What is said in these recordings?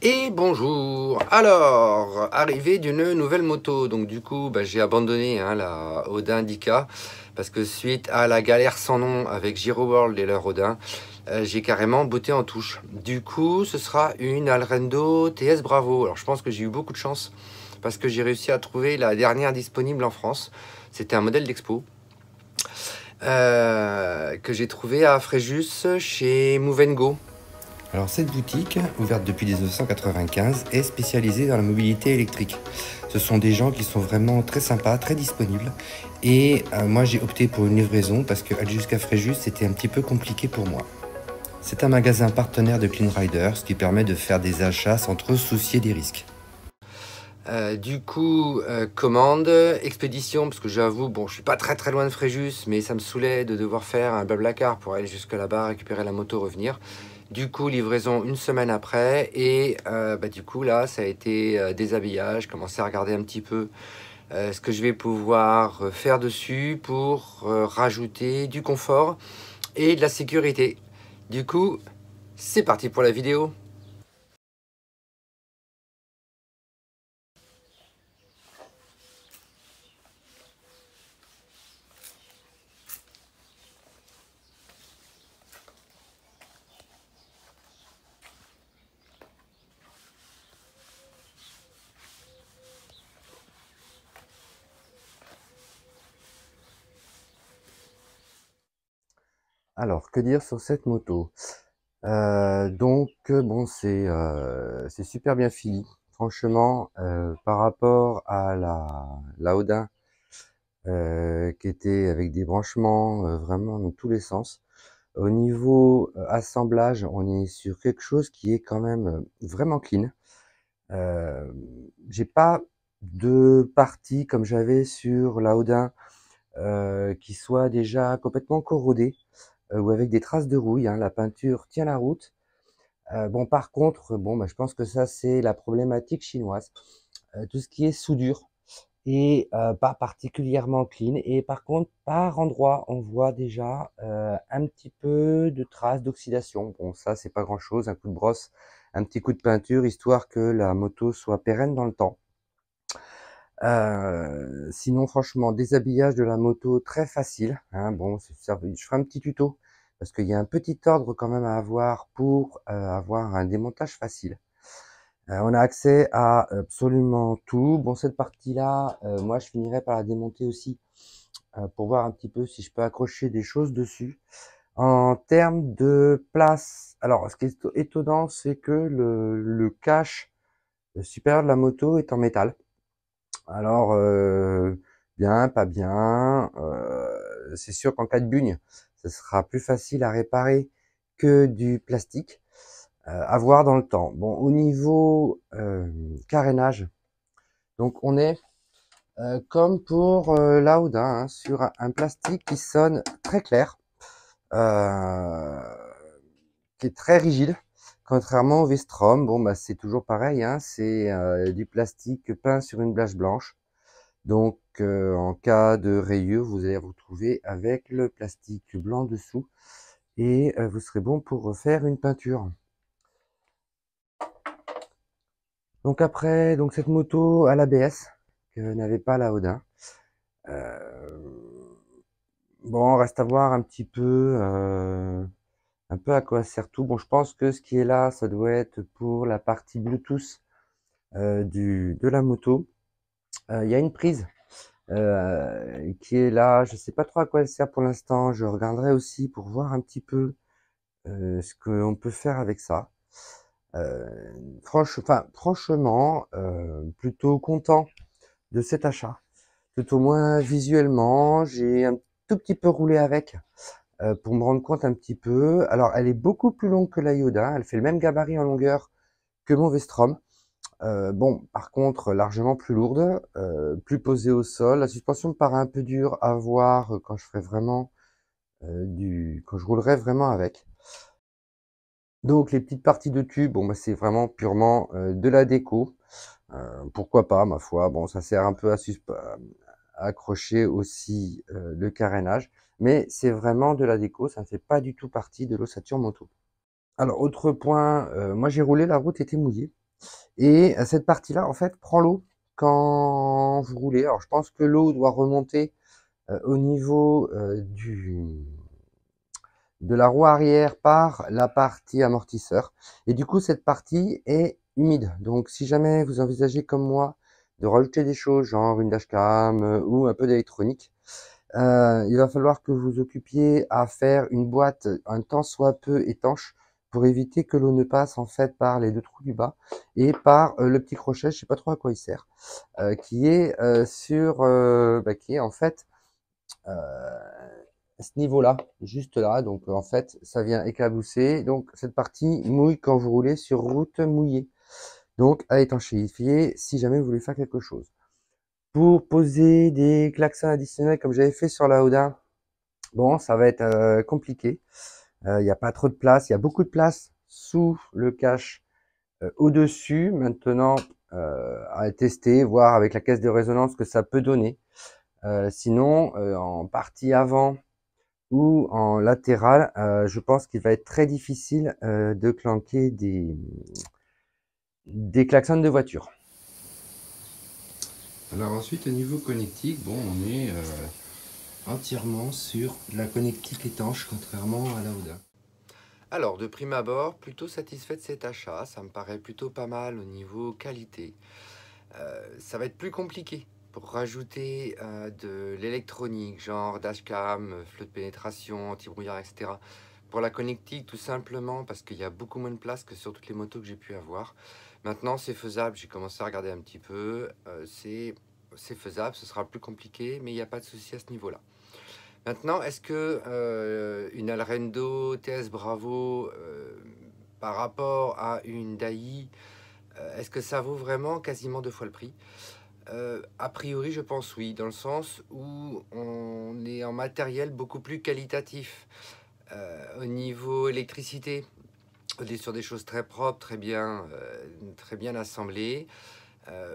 Et bonjour. Alors, arrivée d'une nouvelle moto. Donc du coup, j'ai abandonné la Audin Indica parce que suite à la galère sans nom avec Giro World et leur Audin, j'ai carrément botté en touche. Du coup, ce sera une Alrendo TS Bravo. Alors je pense que j'ai eu beaucoup de chance parce que j'ai réussi à trouver la dernière disponible en France. C'était un modèle d'expo que j'ai trouvé à Fréjus chez Move & Go. Alors cette boutique, ouverte depuis 1995, est spécialisée dans la mobilité électrique. Ce sont des gens qui sont vraiment très sympas, très disponibles. Et moi j'ai opté pour une livraison parce que aller jusqu'à Fréjus c'était un petit peu compliqué pour moi. C'est un magasin partenaire de Clean Rider, ce qui permet de faire des achats sans trop se soucier des risques. Commande, expédition, parce que j'avoue, bon, je suis pas très loin de Fréjus, mais ça me saoulait de devoir faire un blablacar pour aller jusque là-bas, récupérer la moto, revenir. Du coup, livraison une semaine après, et du coup, là, ça a été déshabillage, commencer à regarder un petit peu ce que je vais pouvoir faire dessus pour rajouter du confort et de la sécurité. Du coup, c'est parti pour la vidéo. Alors, que dire sur cette moto? Bon, c'est super bien fini. Franchement, par rapport à la Audin, qui était avec des branchements vraiment dans tous les sens. Au niveau assemblage, on est sur quelque chose qui est quand même vraiment clean. Euh, j'ai pas de partie comme j'avais sur la Audin qui soit déjà complètement corrodée ou avec des traces de rouille, hein. La peinture tient la route. Bon, par contre, je pense que ça c'est la problématique chinoise. Tout ce qui est soudure et pas particulièrement clean. Et par contre, par endroit, on voit déjà un petit peu de traces d'oxydation. Bon, ça, c'est pas grand-chose. Un coup de brosse, un petit coup de peinture, histoire que la moto soit pérenne dans le temps. Sinon, franchement, déshabillage de la moto très facile, hein. Bon, je ferai un petit tuto parce qu'il y a un petit ordre quand même à avoir pour avoir un démontage facile. On a accès à absolument tout. Bon, cette partie-là, moi, je finirai par la démonter aussi pour voir un petit peu si je peux accrocher des choses dessus. En termes de place, alors, ce qui est étonnant, c'est que le cache supérieur de la moto est en métal. Alors, bien, pas bien. C'est sûr qu'en cas de bugne, ce sera plus facile à réparer que du plastique. À voir dans le temps. Bon, au niveau carénage, donc on est comme pour l'Audin, hein, sur un plastique qui sonne très clair, euh, qui est très rigide, contrairement au Vestrom. Bon, c'est toujours pareil, hein, c'est du plastique peint sur une bâche blanche. Donc, en cas de rayure, vous allez vous retrouver avec le plastique blanc dessous et vous serez bon pour refaire une peinture. Donc après, cette moto à l'ABS que n'avait pas la Audin. Bon, reste à voir un peu à quoi sert tout. Bon, je pense que ce qui est là, ça doit être pour la partie Bluetooth de la moto. Il y a une prise qui est là. Je sais pas trop à quoi elle sert pour l'instant. Je regarderai aussi pour voir un petit peu ce qu'on peut faire avec ça. Franchement, plutôt content de cet achat. Tout au moins visuellement, j'ai un tout petit peu roulé avec pour me rendre compte un petit peu. Alors, elle est beaucoup plus longue que la Yoda. Elle fait le même gabarit en longueur que mon Vestrom. Bon, par contre, largement plus lourde, plus posée au sol. La suspension me paraît un peu dure à voir quand je ferai vraiment quand je roulerai vraiment avec. Donc, les petites parties de tube, bon, c'est vraiment purement de la déco. Pourquoi pas, ma foi. Bon, ça sert un peu à accrocher aussi le carénage, mais c'est vraiment de la déco, ça ne fait pas du tout partie de l'ossature moto. Alors, autre point, moi j'ai roulé, la route était mouillée, Et cette partie-là, en fait, prend l'eau quand vous roulez. Alors, je pense que l'eau doit remonter au niveau de la roue arrière par la partie amortisseur. Et du coup, cette partie est humide. Donc, si jamais vous envisagez comme moi de rajouter des choses, genre une dashcam ou un peu d'électronique, il va falloir que vous occupiez à faire une boîte un tant soit peu étanche pour éviter que l'eau ne passe en fait par les deux trous du bas et par le petit crochet, je sais pas trop à quoi il sert, qui est qui est en fait à ce niveau-là, juste là. Donc en fait, ça vient éclabousser. Donc cette partie mouille quand vous roulez sur route mouillée. Donc à étanchéifier si jamais vous voulez faire quelque chose. Pour poser des klaxons additionnels comme j'avais fait sur la Audin, bon, ça va être compliqué. Il n'y a pas trop de place. Il y a beaucoup de place sous le cache au-dessus. Maintenant, à tester, voir avec la caisse de résonance ce que ça peut donner. Sinon, en partie avant ou en latéral, je pense qu'il va être très difficile de clanquer des klaxons de voiture. Alors ensuite, au niveau connectique, bon, on est entièrement sur la connectique étanche, contrairement à la Audin. Alors, de prime abord, plutôt satisfait de cet achat. Ça me paraît plutôt pas mal au niveau qualité. Ça va être plus compliqué pour rajouter de l'électronique, genre dashcam, fleu de pénétration, anti-brouillard, etc. Pour la connectique, tout simplement parce qu'il y a beaucoup moins de place que sur toutes les motos que j'ai pu avoir. Maintenant, c'est faisable. J'ai commencé à regarder un petit peu. C'est faisable. Ce sera plus compliqué, mais il n'y a pas de souci à ce niveau-là. Maintenant, est-ce que une Alrendo TS Bravo par rapport à une Dai, est-ce que ça vaut vraiment quasiment 2 fois le prix? A priori, je pense oui, dans le sens où on est en matériel beaucoup plus qualitatif. Au niveau électricité, on est sur des choses très propres, très bien assemblées.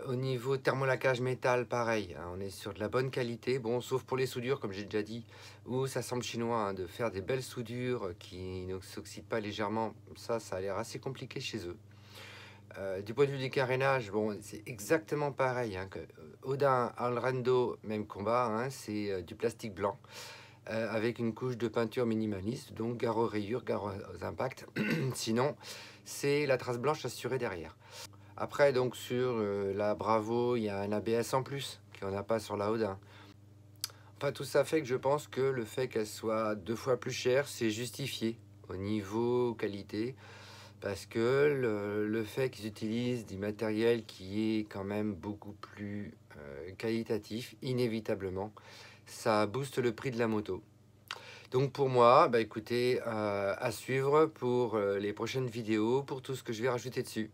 Au niveau thermolacage métal, pareil, hein, on est sur de la bonne qualité. Bon, sauf pour les soudures, comme j'ai déjà dit, où ça semble chinois, hein, de faire des belles soudures qui ne s'oxydent pas légèrement. Ça a l'air assez compliqué chez eux. Du point de vue du carénage, bon, c'est exactement pareil, hein, que Audin, Alrendo, même combat, hein, c'est du plastique blanc avec une couche de peinture minimaliste, donc gare aux rayures, gare aux impacts. Sinon, c'est la trace blanche assurée derrière. Après, donc sur la Bravo, il y a un ABS en plus, qu'on n'a pas sur la Audin. Enfin, tout ça fait que je pense que le fait qu'elle soit 2 fois plus chère, c'est justifié au niveau qualité. Parce que le fait qu'ils utilisent du matériel qui est quand même beaucoup plus qualitatif, inévitablement, ça booste le prix de la moto. Donc pour moi, bah écoutez, à suivre pour les prochaines vidéos, pour tout ce que je vais rajouter dessus.